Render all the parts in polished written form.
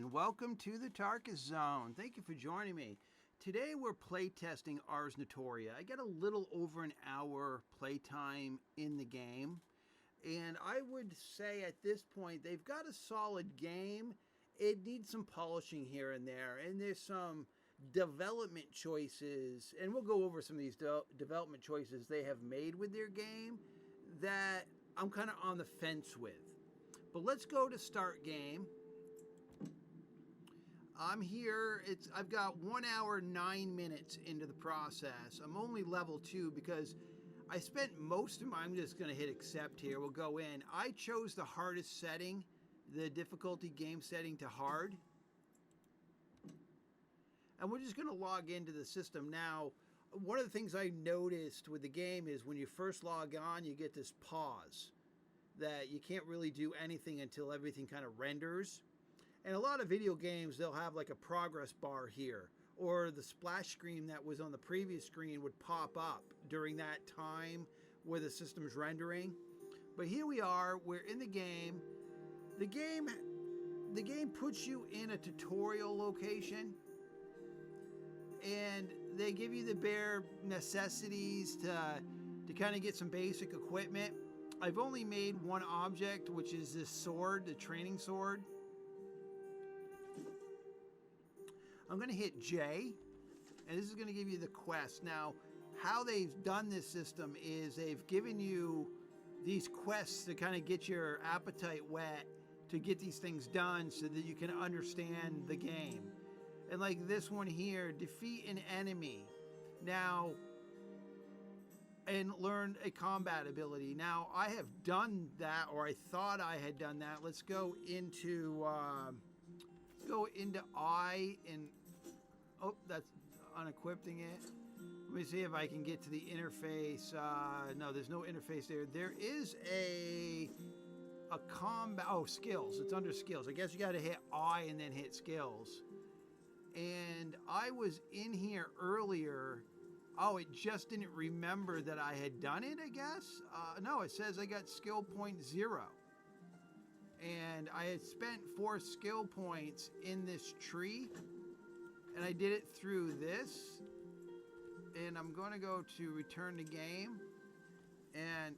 and welcome to the Tarkus Zone. Thank you for joining me. Today we're playtesting Ars Notoria. I got a little over an hour playtime in the game, and I would say at this point they've got a solid game. It needs some polishing here and there, and there's some development choices, and we'll go over some of these development choices they have made with their game that I'm kind of on the fence with. But let's go to start game. I'm here. I've got 1 hour 9 minutes into the process. I'm only level 2 because I spent most of my, I'm just going to hit accept here. We'll go in. I chose the hardest setting, the difficulty game setting to hard. And we're just going to log into the system. Now, one of the things I noticed with the game is when you first log on, you get this pause that you can't really do anything until everything kind of renders. And a lot of video games, they'll have like a progress bar here, or the splash screen that was on the previous screen would pop up during that time where the system's rendering. But here we are, we're in the game. The game puts you in a tutorial location, and they give you the bare necessities to kind of get some basic equipment. I've only made one object, which is this sword, the training sword. I'm going to hit J, and this is going to give you the quest. Now, how they've done this system is they've given you these quests to kind of get your appetite whet to get these things done so that you can understand the game. And like this one here, defeat an enemy. Now, and learn a combat ability. Now, I have done that, or I thought I had done that. Let's go into I, and oh, that's unequipping it. Let me see if I can get to the interface. No, there's no interface there. There is a combat, oh, skills. It's under skills. I guess you got to hit I and then hit skills. And I was in here earlier. Oh, it just didn't remember that I had done it, I guess. No, it says I got skill point 0. And I had spent 4 skill points in this tree, and I did it through this. And I'm going to go to return to game, and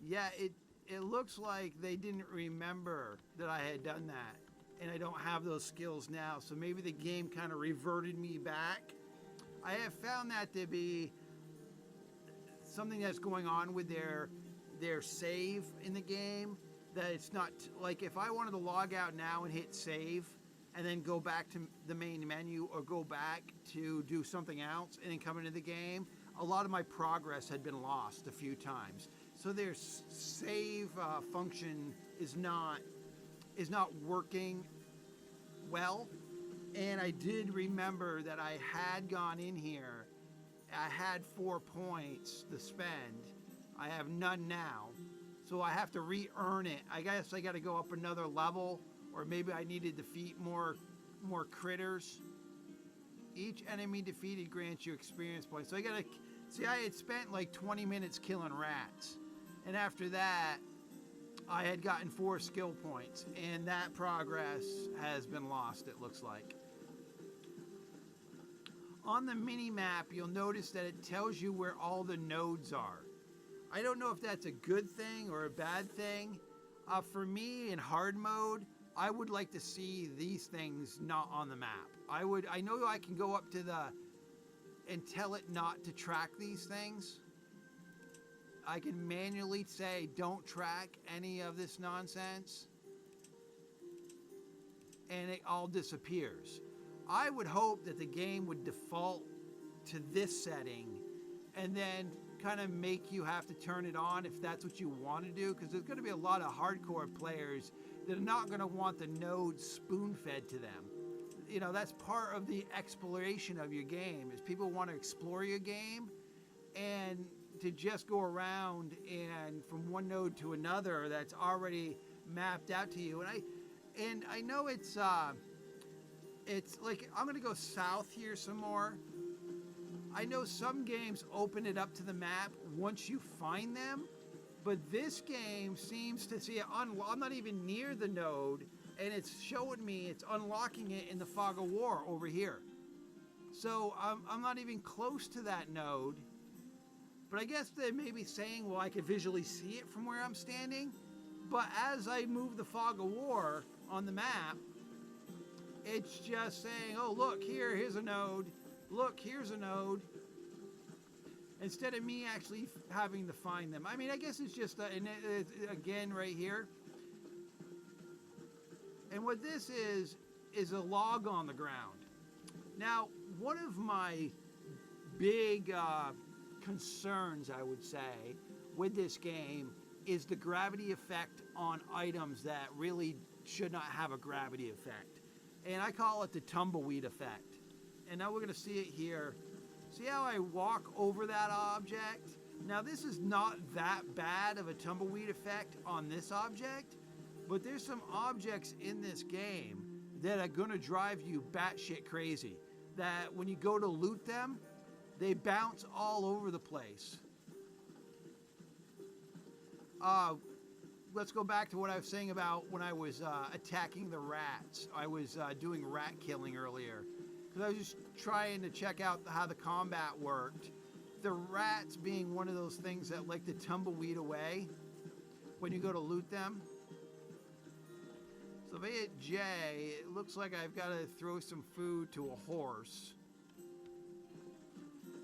yeah, it looks like they didn't remember that I had done that, and I don't have those skills now, so maybe the game kind of reverted me back. I have found that to be something that's going on with their save in the game, that it's not like if I wanted to log out now and hit save and then go back to the main menu or go back to do something else and then come into the game, a lot of my progress had been lost a few times. So their save function is not working well. And I did remember that I had gone in here, I had 4 points to spend. I have none now, so I have to re-earn it. I guess I got to go up another level, or maybe I need to defeat more critters. Each enemy defeated grants you experience points. So I got to see. I had spent like 20 minutes killing rats, and after that, I had gotten 4 skill points, and that progress has been lost. It looks like. On the mini map, you'll notice that it tells you where all the nodes are. I don't know if that's a good thing or a bad thing. For me, in hard mode, I would like to see these things not on the map. I know I can go up to and tell it not to track these things. I can manually say, don't track any of this nonsense, and it all disappears. I would hope that the game would default to this setting and then kind of make you have to turn it on if that's what you want to do, because there's going to be a lot of hardcore players that are not going to want the nodes spoon-fed to them. You know, that's part of the exploration of your game, is people want to explore your game, and to just go around and from one node to another that's already mapped out to you. And I know it's like, I'm going to go south here some more. I know some games open it up to the map once you find them, but this game seems to see it. I'm not even near the node. and it's showing me, it's unlocking it in the Fog of War over here. So I'm not even close to that node. But I guess they may be saying, well, I could visually see it from where I'm standing. But as I move the Fog of War on the map, it's just saying, oh, look, here's a node. Look, here's a node. Instead of me actually having to find them. I mean, I guess it's just, again, right here. And what this is a log on the ground. Now, one of my big concerns, I would say, with this game is the gravity effect on items that really should not have a gravity effect. And I call it the tumbleweed effect. And now we're going to see it here. See how I walk over that object? Now this is not that bad of a tumbleweed effect on this object, but there's some objects in this game that are going to drive you batshit crazy. That when you go to loot them, they bounce all over the place. Let's go back to what I was saying about when I was attacking the rats. I was doing rat killing earlier. Because I was just trying to check out how the combat worked. The rats being one of those things that like to tumbleweed away when you go to loot them. So if I hit J, it looks like I've got to throw some food to a horse.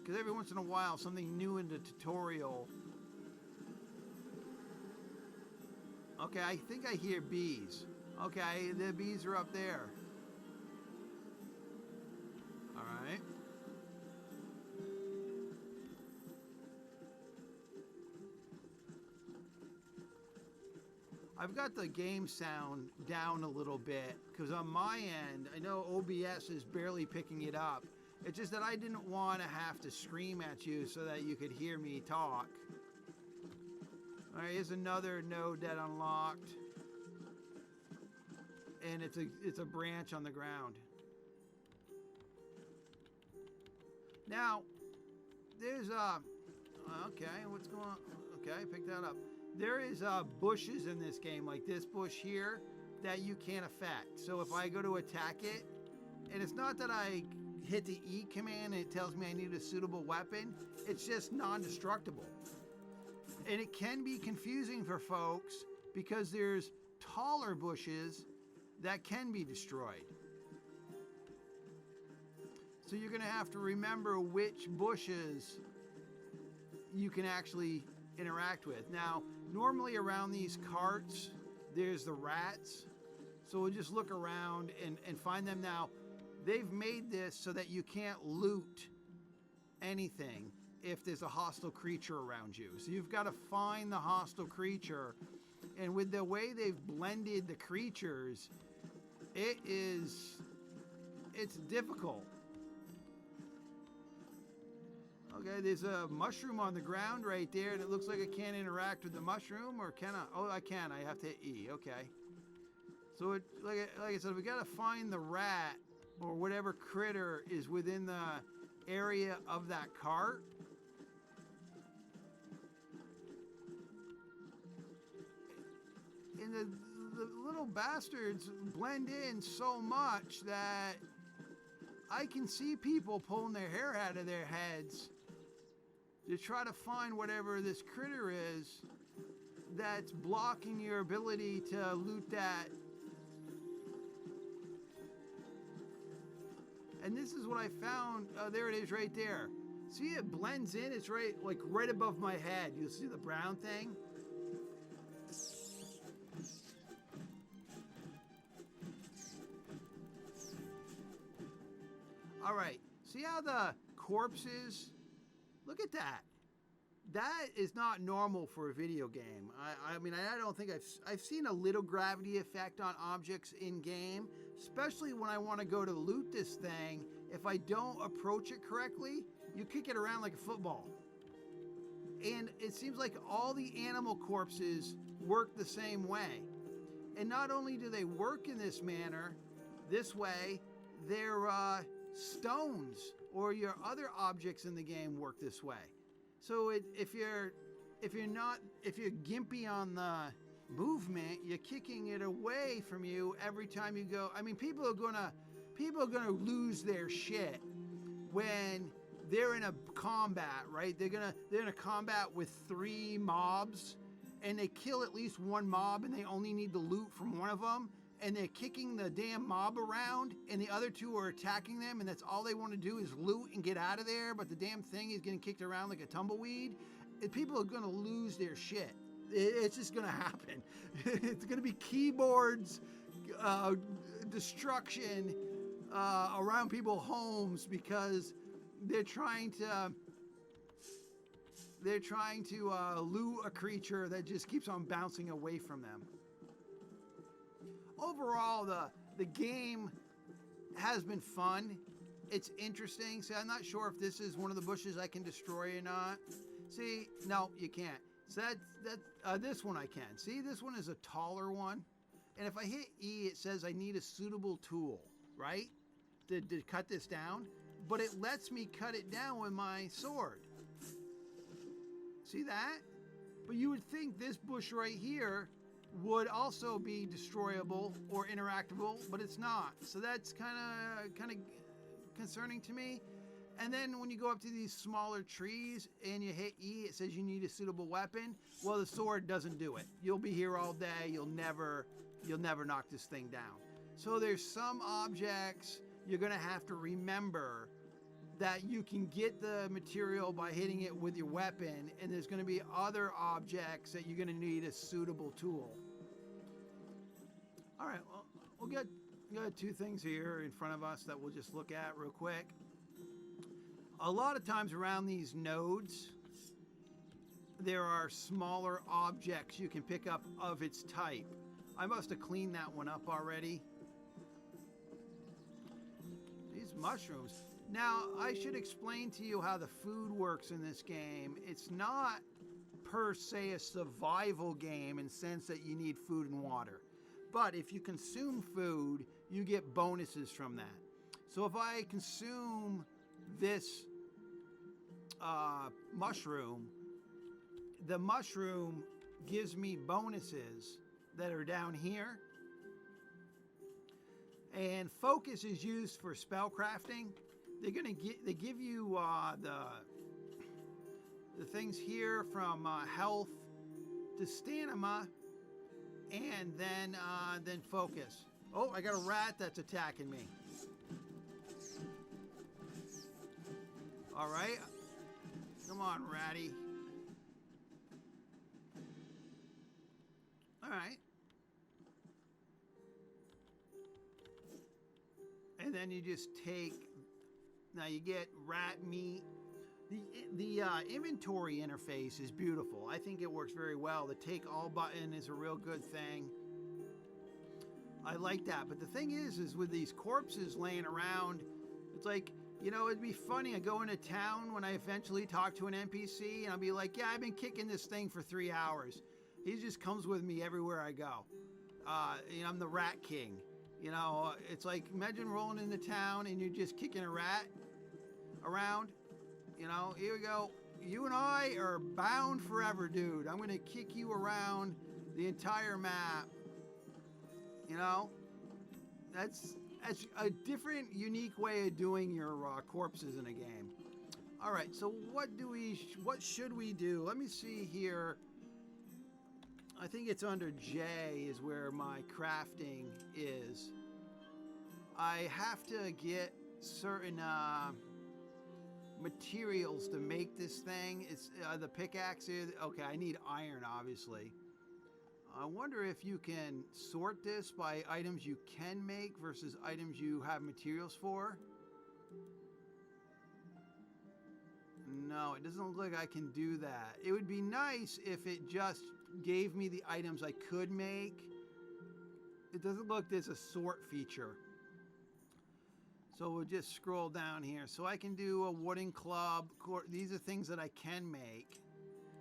Because every once in a while, something new in the tutorial. Okay, I think I hear bees. Okay, the bees are up there. All right. I've got the game sound down a little bit because on my end, I know OBS is barely picking it up. It's just that I didn't want to have to scream at you so that you could hear me talk. All right, here's another node that unlocked. And it's a branch on the ground. Now, there's okay, what's going on? Okay, pick that up. There is bushes in this game, like this bush here, that you can't affect. So if I go to attack it, and it's not that I hit the E command and it tells me I need a suitable weapon, it's just non-destructible. And it can be confusing for folks because there's taller bushes that can be destroyed. So you're gonna have to remember which bushes you can actually interact with. Now, normally around these carts, there's the rats. So we'll just look around and find them. Now, they've made this so that you can't loot anything if there's a hostile creature around you. So you've got to find the hostile creature. And with the way they've blended the creatures, it's difficult. Okay, there's a mushroom on the ground right there, and it looks like I can't interact with the mushroom, or can I? Oh, I can. I have to hit E. Okay. So, like I said, we got to find the rat or whatever critter is within the area of that cart. And the little bastards blend in so much that I can see people pulling their hair out of their heads to try to find whatever this critter is that's blocking your ability to loot that. And this is what I found. There it is right there. See, it blends in. It's right above my head. You'll see the brown thing. All right. See how the corpses? Look at that. That is not normal for a video game. I mean, I don't think I've seen a little gravity effect on objects in game, especially when I want to go to loot this thing. If I don't approach it correctly, you kick it around like a football. And it seems like all the animal corpses work the same way. And not only do they work in this manner, this way, they're stones or your other objects in the game work this way. So if you're gimpy on the movement, you're kicking it away from you every time you go. I mean, people are gonna lose their shit when they're in a combat, right? They're in a combat with 3 mobs, and they kill at least 1 mob, and they only need the loot from one of them, and they're kicking the damn mob around, and the other 2 are attacking them, and that's all they want to do is loot and get out of there, but the damn thing is getting kicked around like a tumbleweed. And people are gonna lose their shit. It's just gonna happen. It's gonna be keyboards destruction around people's homes because they're trying to loot a creature that just keeps on bouncing away from them. Overall, the game has been fun. It's interesting. See, I'm not sure if this is one of the bushes I can destroy or not. See, no, you can't. So this one I can. See, this one is a taller one. And if I hit E, it says I need a suitable tool, right? To cut this down. But it lets me cut it down with my sword. See that? But you would think this bush right here would also be destroyable or interactable, but it's not. So that's kind of concerning to me. And then when you go up to these smaller trees and you hit E, it says you need a suitable weapon. Well, the sword doesn't do it. You'll be here all day. You'll never knock this thing down. So there's some objects you're going to have to remember that you can get the material by hitting it with your weapon, and there's going to be other objects that you're going to need a suitable tool. All right, well, we got 2 things here in front of us that we'll just look at real quick. A lot of times around these nodes, there are smaller objects you can pick up of its type. I must have cleaned that one up already. These mushrooms. Now, I should explain to you how the food works in this game. It's not per se a survival game in the sense that you need food and water. But if you consume food, you get bonuses from that. So if I consume this mushroom, the mushroom gives me bonuses that are down here. And focus is used for spell crafting. They give you the things here from health to stamina, and then focus. Oh, I got a rat that's attacking me. All right, come on, ratty. All right. And then you just take, now you get rat meat. The inventory interface is beautiful. I think it works very well. The take all button is a real good thing. I like that. But the thing is with these corpses laying around, it's like, you know, it'd be funny. I go into town when I eventually talk to an NPC and I'll be like, yeah, I've been kicking this thing for 3 hours. He just comes with me everywhere I go. You know, I'm the rat king. You know, it's like, imagine rolling into town and you're just kicking a rat around. You know, here we go. You and I are bound forever, dude. I'm going to kick you around the entire map. You know, that's a different, unique way of doing your corpses in a game. All right, so what should we do? Let me see here. I think it's under J is where my crafting is. I have to get certain materials to make this thing. It's the pickaxe is, okay, I need iron, obviously. I wonder if you can sort this by items you can make versus items you have materials for. No, it doesn't look like I can do that. It would be nice if it just gave me the items I could make. It doesn't look there's a sort feature. So we'll just scroll down here. So I can do a wooden club. These are things that I can make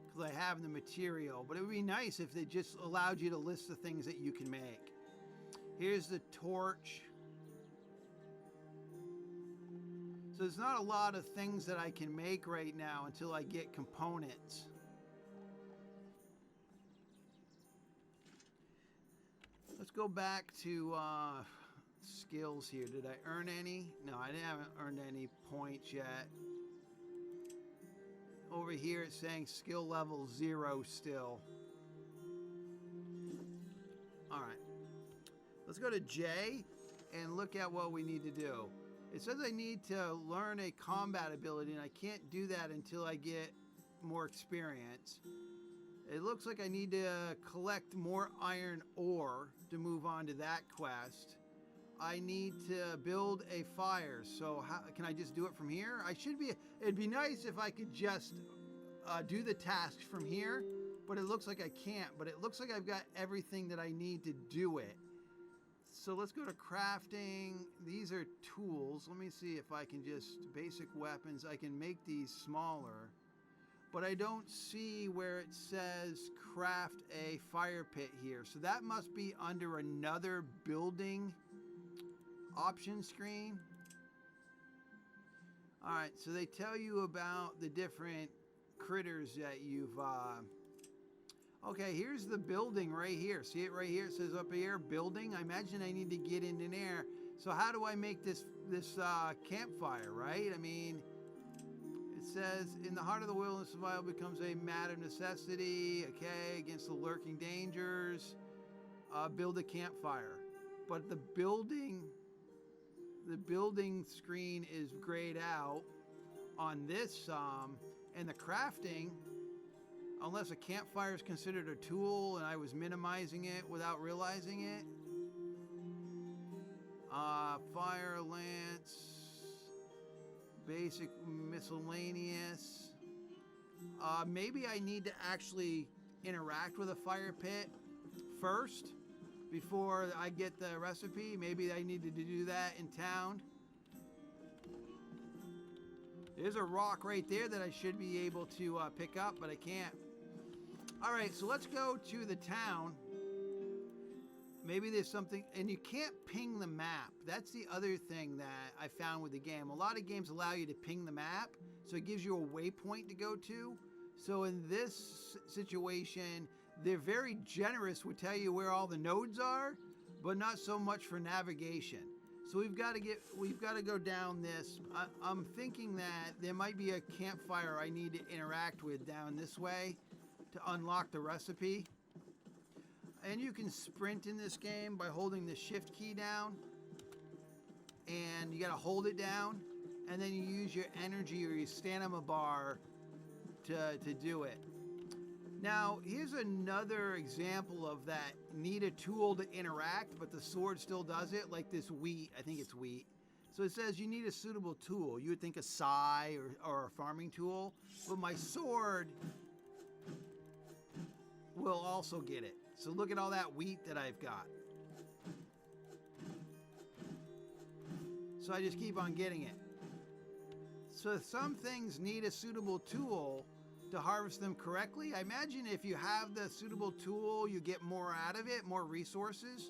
because I have the material. But it would be nice if they just allowed you to list the things that you can make. Here's the torch. So there's not a lot of things that I can make right now until I get components. let's go back to skills here. Did I earn any? No, I haven't earned any points yet. Over here it's saying skill level 0 still. Alright. Let's go to J and look at what we need to do. It says I need to learn a combat ability, and I can't do that until I get more experience. It looks like I need to collect more iron ore to move on to that quest. I need to build a fire. So how can I just do it from here? It'd be nice if I could just do the tasks from here, but it looks like I can't. But it looks like I've got everything that I need to do it. So let's go to crafting. These are tools. Let me see if I can just, basic weapons. I can make these smaller, but I don't see where it says craft a fire pit here. So that must be under another building option screen. All right, so they tell you about the different critters that you've okay, here's the building right here. See it right here? It says up here, building. I imagine I need to get in there. So how do I make this campfire, right? I mean, it says, in the heart of the wilderness, survival becomes a matter of necessity, okay, against the lurking dangers. Build a campfire. But the building screen is grayed out on this, and the crafting, unless a campfire is considered a tool and I was minimizing it without realizing it. Fire, lance, basic miscellaneous. Maybe I need to actually interact with a fire pit first before I get the recipe. Maybe I needed to do that in town. There's a rock right there that I should be able to pick up, but I can't. All right, so let's go to the town. Maybe there's something, and you can't ping the map. That's the other thing that I found with the game. A lot of games allow you to ping the map, so it gives you a waypoint to go to. So in this situation, they're very generous, would tell you where all the nodes are, but not so much for navigation. So we've got to go down this. I'm thinking that there might be a campfire I need to interact with down this way to unlock the recipe. And you can sprint in this game by holding the shift key down, and you got to hold it down, and then you use your energy or your stamina bar to do it. Now here's another example of that. Need a tool to interact, but the sword still does it, like this wheat. I think it's wheat. So it says you need a suitable tool. You would think a sai or a farming tool, but my sword will also get it. So look at all that wheat that I've got. So I just keep on getting it. So some things need a suitable tool to harvest them correctly. I imagine if you have the suitable tool, you get more out of it, more resources.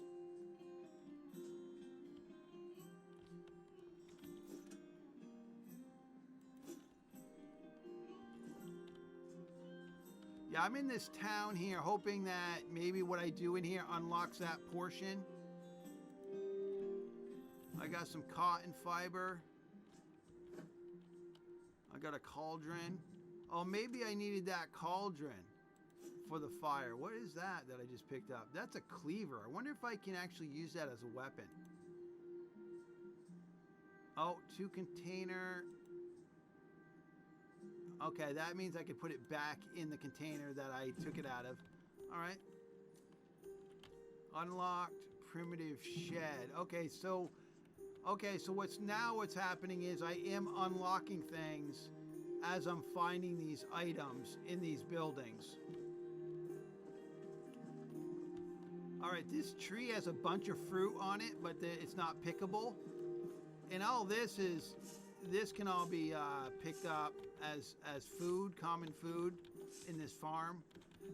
Yeah, I'm in this town here hoping that maybe what I do in here unlocks that portion. I got some cotton fiber. I got a cauldron. Oh, maybe I needed that cauldron for the fire. What is that I just picked up? That's a cleaver. I wonder if I can actually use that as a weapon. Oh, 2 container. Okay, that means I can put it back in the container that I took it out of. All right. Unlocked primitive shed. Okay, so what's happening is I am unlocking things as I'm finding these items in these buildings. All right, this tree has a bunch of fruit on it, but it's not pickable. And all this can all be picked up as food, common food in this farm.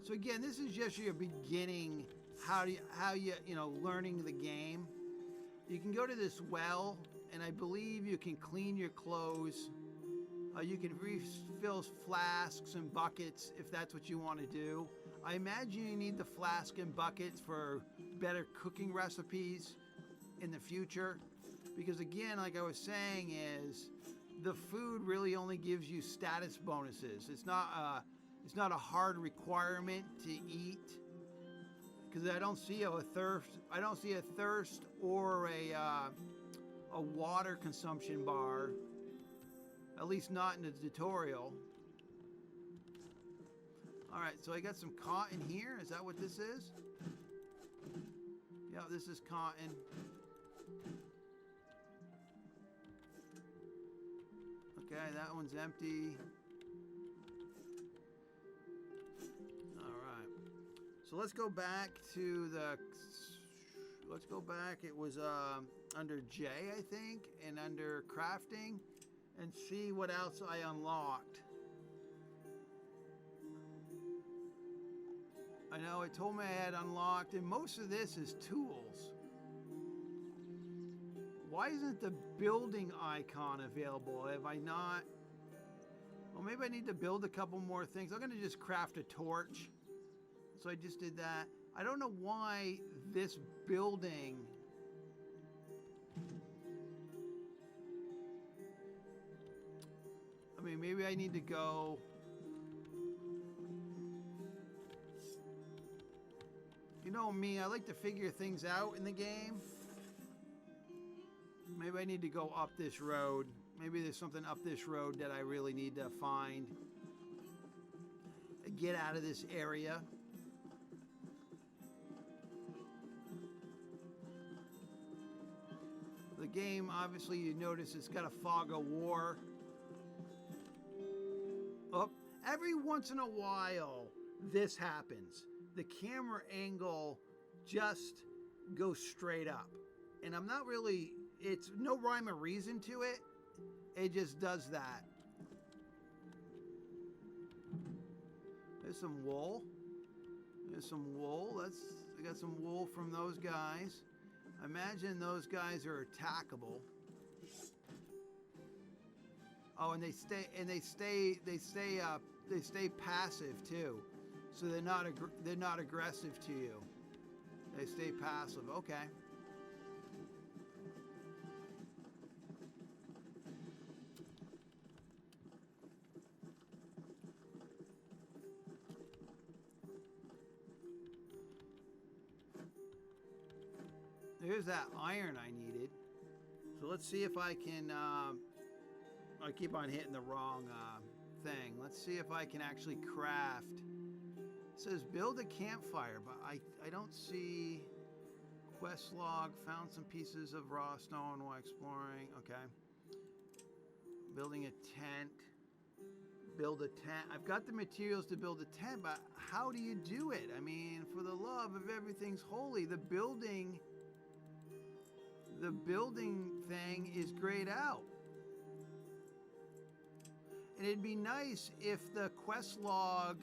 So again, this is just your beginning, how you learning the game. You can go to this well, and I believe you can clean your clothes. You can refill flasks and buckets if that's what you want to do. I imagine you need the flask and buckets for better cooking recipes in the future. Because again, like I was saying, is the food really only gives you status bonuses. It's not a hard requirement to eat. Because I don't see a thirst. I don't see a thirst or a water consumption bar. At least not in the tutorial. All right, so I got some cotton here. Is that what this is? Yeah, this is cotton. Okay, that one's empty. All right. So let's go back to the... Let's go back. It was under J, I think, and under crafting, and see what else I unlocked. I know it told me I had unlocked, and most of this is tools. Why isn't the building icon available? Have I not? Well, maybe I need to build a couple more things. I'm going to just craft a torch. So I just did that. I don't know why this building... I mean, maybe I need to go... You know me, I like to figure things out in the game. Maybe I need to go up this road. Maybe there's something up this road that I really need to find. Get out of this area. The game, obviously, you notice it's got a fog of war. Oh, every once in a while, this happens. The camera angle just goes straight up. And I'm not really... It's no rhyme or reason to it. It just does that. There's some wool. There's some wool. I got some wool from those guys. I imagine those guys are attackable. Oh, and they stay passive too. So they're not aggressive to you. They stay passive. Okay. There's that iron I needed. So let's see if I can... I keep on hitting the wrong thing. Let's see if I can actually craft. It says build a campfire, but I don't see quest log. Found some pieces of raw stone while exploring. Okay. Building a tent. Build a tent. I've got the materials to build a tent, but how do you do it? I mean, for the love of everything's holy, the building thing is grayed out. And it'd be nice if the quest log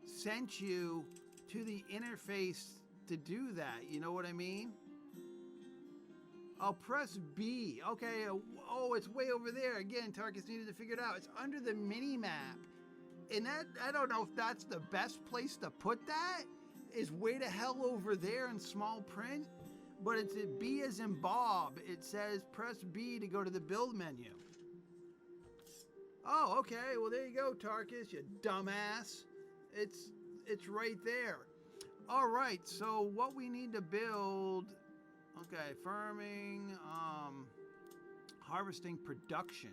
sent you to the interface to do that. You know what I mean? I'll press B. Okay. Oh, it's way over there. Again, Tarkus needed to figure it out. It's under the mini map. And that, I don't know if that's the best place to put that. Is way to hell over there in small print. But it's a B as in Bob. It says press B to go to the build menu. Oh, okay. Well, there you go, Tarkus, you dumbass. It's right there. All right. So what we need to build... Okay, farming, harvesting, production.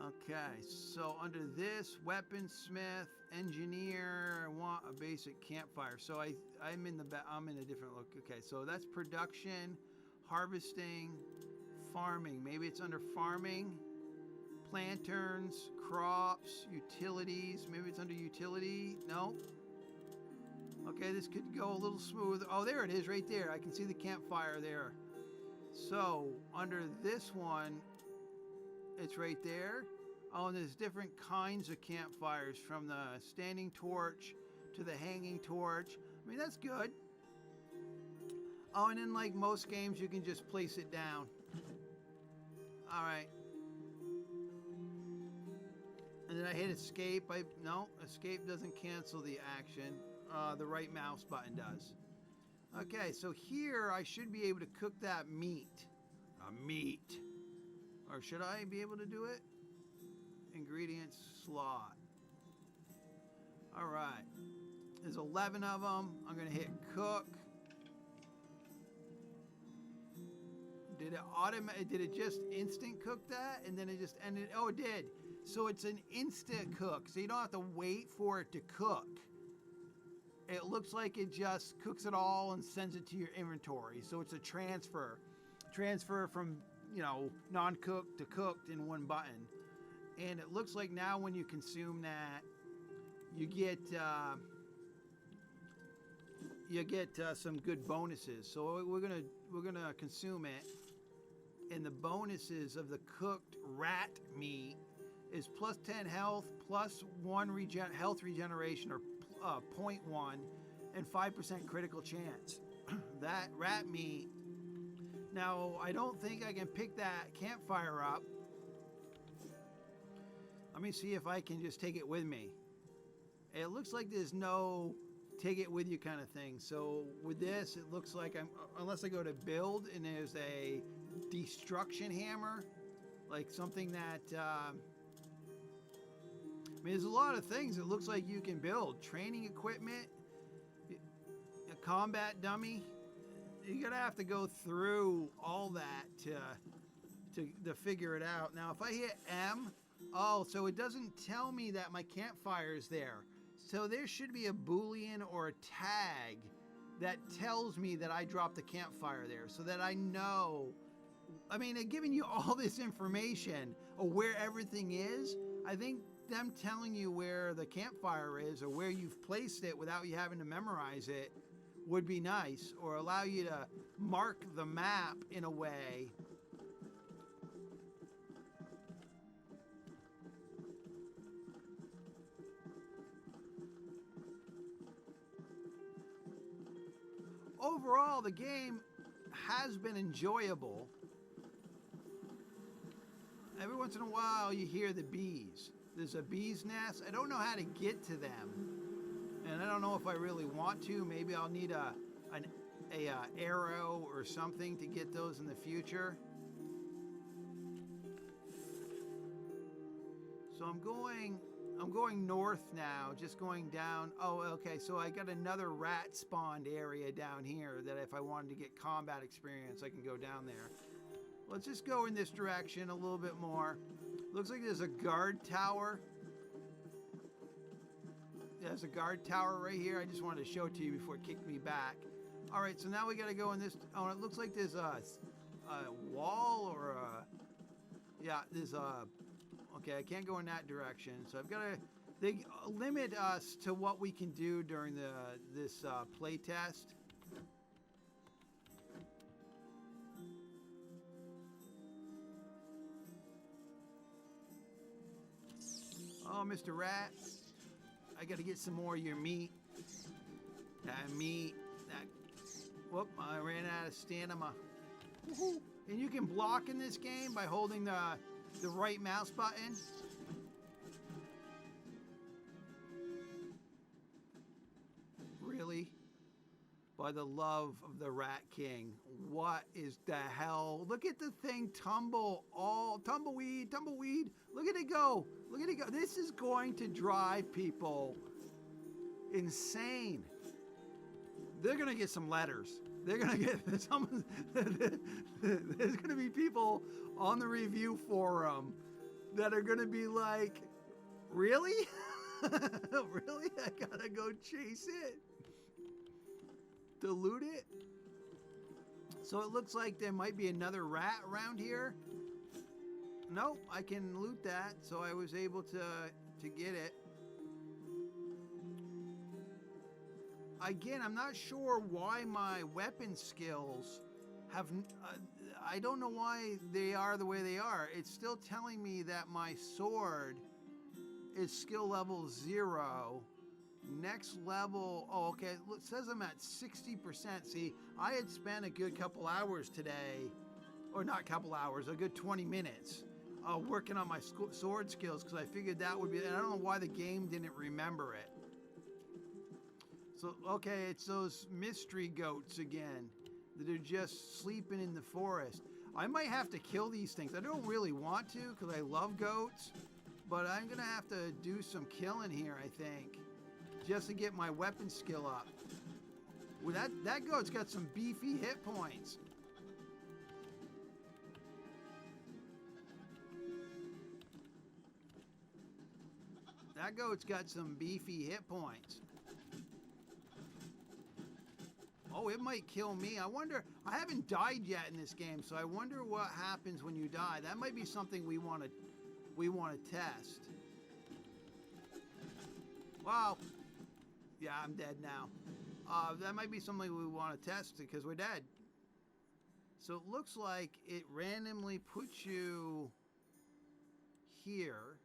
Okay, so under this, weaponsmith, engineer, I want a basic campfire. So I'm in a different look. Okay, so that's production, harvesting, farming. Maybe it's under farming, planterns, crops, utilities. Maybe it's under utility. No. Okay, this could go a little smoother. Oh, there it is right there. I can see the campfire there. So under this one, it's right there. Oh, and there's different kinds of campfires, from the standing torch to the hanging torch. I mean, that's good. Oh, and then like most games, you can just place it down. All right. And then I hit escape. No, escape doesn't cancel the action. The right mouse button does. Okay, so here I should be able to cook that meat. Meat. Or should I be able to do it? Ingredients slot. All right. There's 11 of them. I'm going to hit cook. Did it just instant cook that? And then it just ended? Oh, it did. So it's an instant cook. So you don't have to wait for it to cook. It looks like it just cooks it all and sends it to your inventory. So it's a transfer. Transfer from, non-cooked to cooked in one button. And it looks like now when you consume that, you get some good bonuses. So we're gonna consume it, and the bonuses of the cooked rat meat is plus 10 health, plus 1 health regeneration, or 0.1, and 5% critical chance. That rat meat. Now I don't think I can pick that campfire up. Let me see if I can just take it with me. It looks like there's no take it with you kind of thing. So with this, it looks like unless I go to build and there's a destruction hammer, like something that, there's a lot of things it looks like you can build. Training equipment, a combat dummy. You're gonna have to go through all that to figure it out. Now, if I hit M, so it doesn't tell me that my campfire is there. So there should be a Boolean or a tag that tells me that I dropped the campfire there, so that I know. I mean, giving you all this information of where everything is, I think them telling you where the campfire is or where you've placed it without you having to memorize it would be nice, or allow you to mark the map in a way. Overall, the game has been enjoyable. Every once in a while, you hear the bees. There's a bee's nest. I don't know how to get to them, and I don't know if I really want to. Maybe I'll need an arrow or something to get those in the future. So I'm going north now, just going down. Oh, okay, so I got another rat spawned area down here that if I wanted to get combat experience, I can go down there. Let's just go in this direction a little bit more. Looks like there's a guard tower. There's a guard tower right here. I just wanted to show it to you before it kicked me back. All right, so now we got to go in this. Oh, it looks like there's a wall or there's a. Okay, I can't go in that direction, so I've got to. They limit us to what we can do during this play test. Oh, Mr. Rat, I got to get some more of your meat. Whoop! I ran out of stamina. Woohoo! And you can block in this game by holding the right mouse button. Really? By the love of the Rat King. What is the hell? Look at the thing tumbleweed. Look at it go. This is going to drive people insane. They're going to get some letters. They're going to get some. There's going to be people on the review forum that are going to be like, really? Really? I got to go chase it? To loot it? So it looks like there might be another rat around here. Nope, I can loot that, so I was able to get it. Again, I'm not sure why my weapon skills have... I don't know why they are the way they are. It's still telling me that my sword is skill level 0. Next level... Oh, okay. It says I'm at 60%. See, I had spent a good couple hours today. Or not couple hours, a good 20 minutes. Working on my sword skills, because I figured that would be... And I don't know why the game didn't remember it. So, okay, it's those mystery goats again that are just sleeping in the forest. I might have to kill these things. I don't really want to because I love goats, but I'm going to have to do some killing here, I think, just to get my weapon skill up. Well, that goat's got some beefy hit points. That goat's got some beefy hit points. Oh, it might kill me. I wonder, I haven't died yet in this game, so I wonder what happens when you die. That might be something we want to test. Wow. Yeah, I'm dead now. That might be something we want to test because we're dead. So it looks like it randomly puts you here.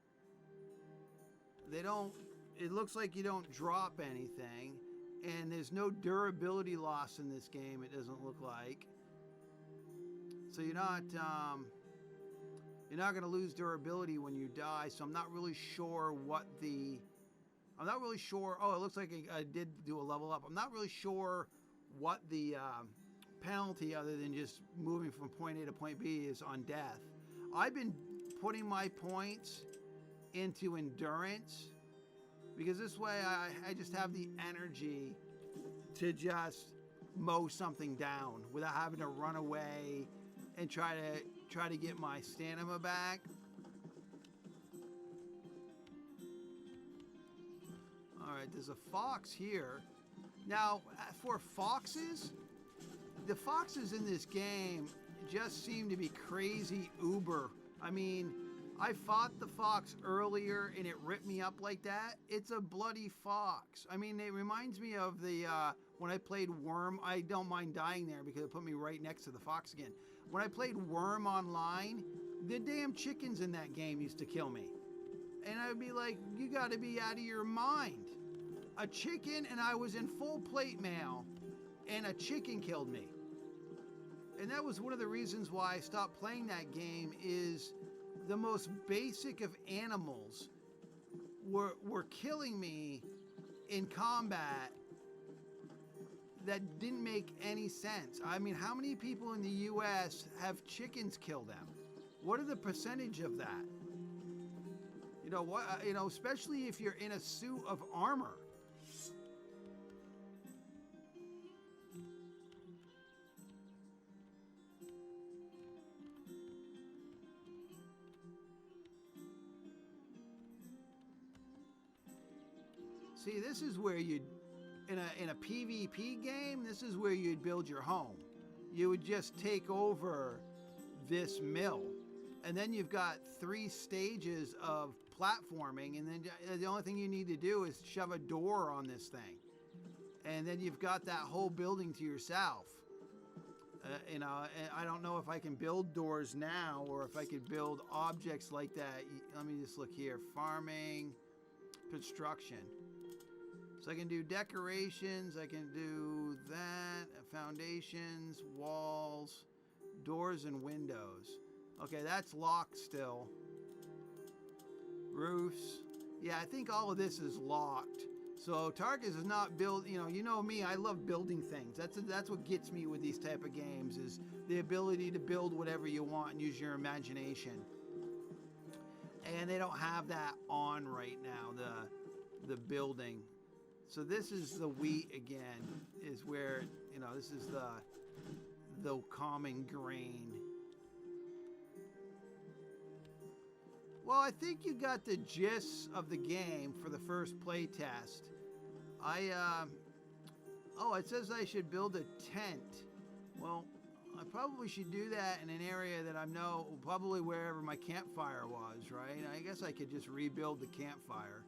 It looks like you don't drop anything. And there's no durability loss in this game, it doesn't look like. So you're not going to lose durability when you die. So I'm not really sure oh, it looks like I did do a level up. I'm not really sure what the penalty, other than just moving from point A to point B, is on death. I've been putting my points into endurance, because this way I just have the energy to just mow something down without having to run away and try to get my stamina back. All right, there's a fox here. Now, for foxes, the foxes in this game just seem to be crazy uber. I mean, I fought the fox earlier and it ripped me up like that. It's a bloody fox. I mean, it reminds me of the when I played Worm. I don't mind dying there because it put me right next to the fox again. When I played Worm online, the damn chickens in that game used to kill me. And I would be like, you got to be out of your mind. A chicken, and I was in full plate mail, and a chicken killed me. And that was one of the reasons why I stopped playing that game. Is the most basic of animals were killing me in combat that didn't make any sense. I mean, how many people in the US have chickens kill them? What are the percentage of that? You know what? Especially if you're in a suit of armor. See, this is where you'd, in a PvP game, this is where you'd build your home. You would just take over this mill. And then you've got 3 stages of platforming, and then the only thing you need to do is shove a door on this thing. And then you've got that whole building to yourself. I don't know if I can build doors now or if I could build objects like that. Let me just look here. Farming, construction. So I can do decorations, I can do that, foundations, walls, doors and windows. Okay, that's locked still. Roofs. Yeah, I think all of this is locked. So Tarkus is not built, you know me, I love building things. That's what gets me with these type of games, is the ability to build whatever you want and use your imagination. And they don't have that on right now, the building. So this is the wheat again, is where, this is the common grain. Well, I think you got the gist of the game for the first play test. It says I should build a tent. Well, I probably should do that in an area that I know, probably wherever my campfire was, right? I guess I could just rebuild the campfire.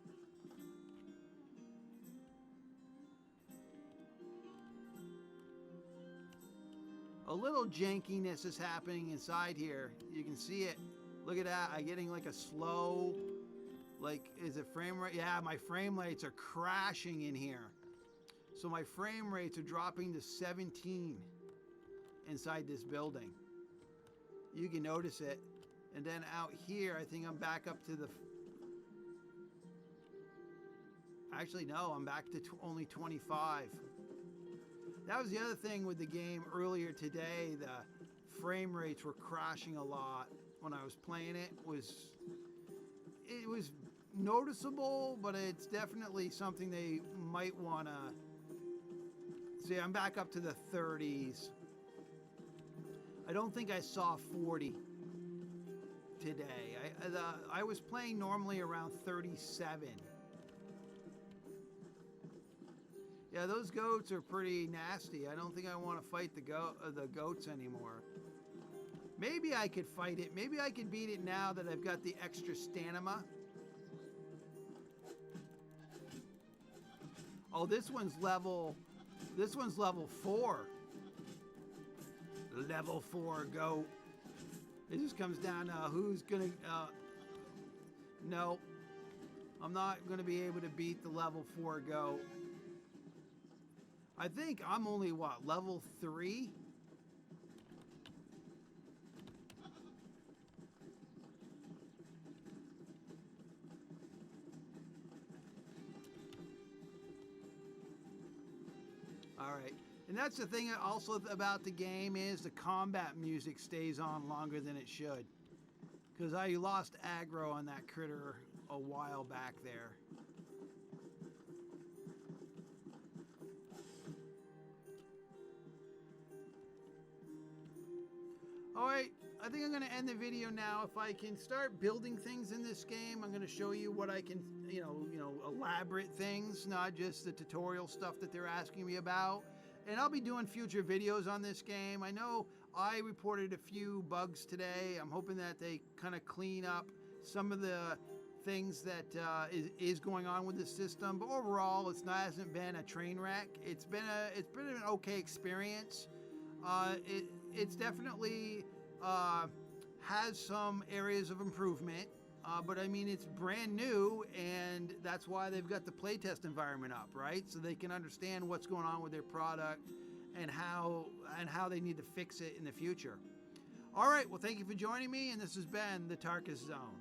A little jankiness is happening inside here. You can see it. Look at that. I'm getting like a slow, is it frame rate? Yeah, my frame rates are crashing in here. So my frame rates are dropping to 17 inside this building. You can notice it. And then out here, I think I'm back up to the Actually, no, I'm back to only 25. That was the other thing with the game earlier today. The frame rates were crashing a lot when I was playing it. It was noticeable, but it's definitely something they might want to see. I'm back up to the 30s. I don't think I saw 40 today. I was playing normally around 37. Yeah, those goats are pretty nasty. I don't think I want to fight the goats anymore. Maybe I could fight it. Maybe I could beat it now that I've got the extra stamina. Oh, this one's level 4. Level 4 goat. It just comes down to who's gonna. No, I'm not gonna be able to beat the level 4 goat. I think I'm only level 3. All right. And that's the thing also about the game is the combat music stays on longer than it should. Because I lost aggro on that critter a while back there. Alright, I think I'm going to end the video now. If I can start building things in this game, I'm going to show you what I can, elaborate things, not just the tutorial stuff that they're asking me about. And I'll be doing future videos on this game. I know I reported a few bugs today. I'm hoping that they kind of clean up some of the things that is going on with the system. But overall, hasn't been a train wreck. It's been an okay experience. It's definitely has some areas of improvement, but I mean it's brand new, and that's why they've got the playtest environment up, right? So they can understand what's going on with their product and how they need to fix it in the future. All right, well, thank you for joining me, and this has been the Tarkus Zone.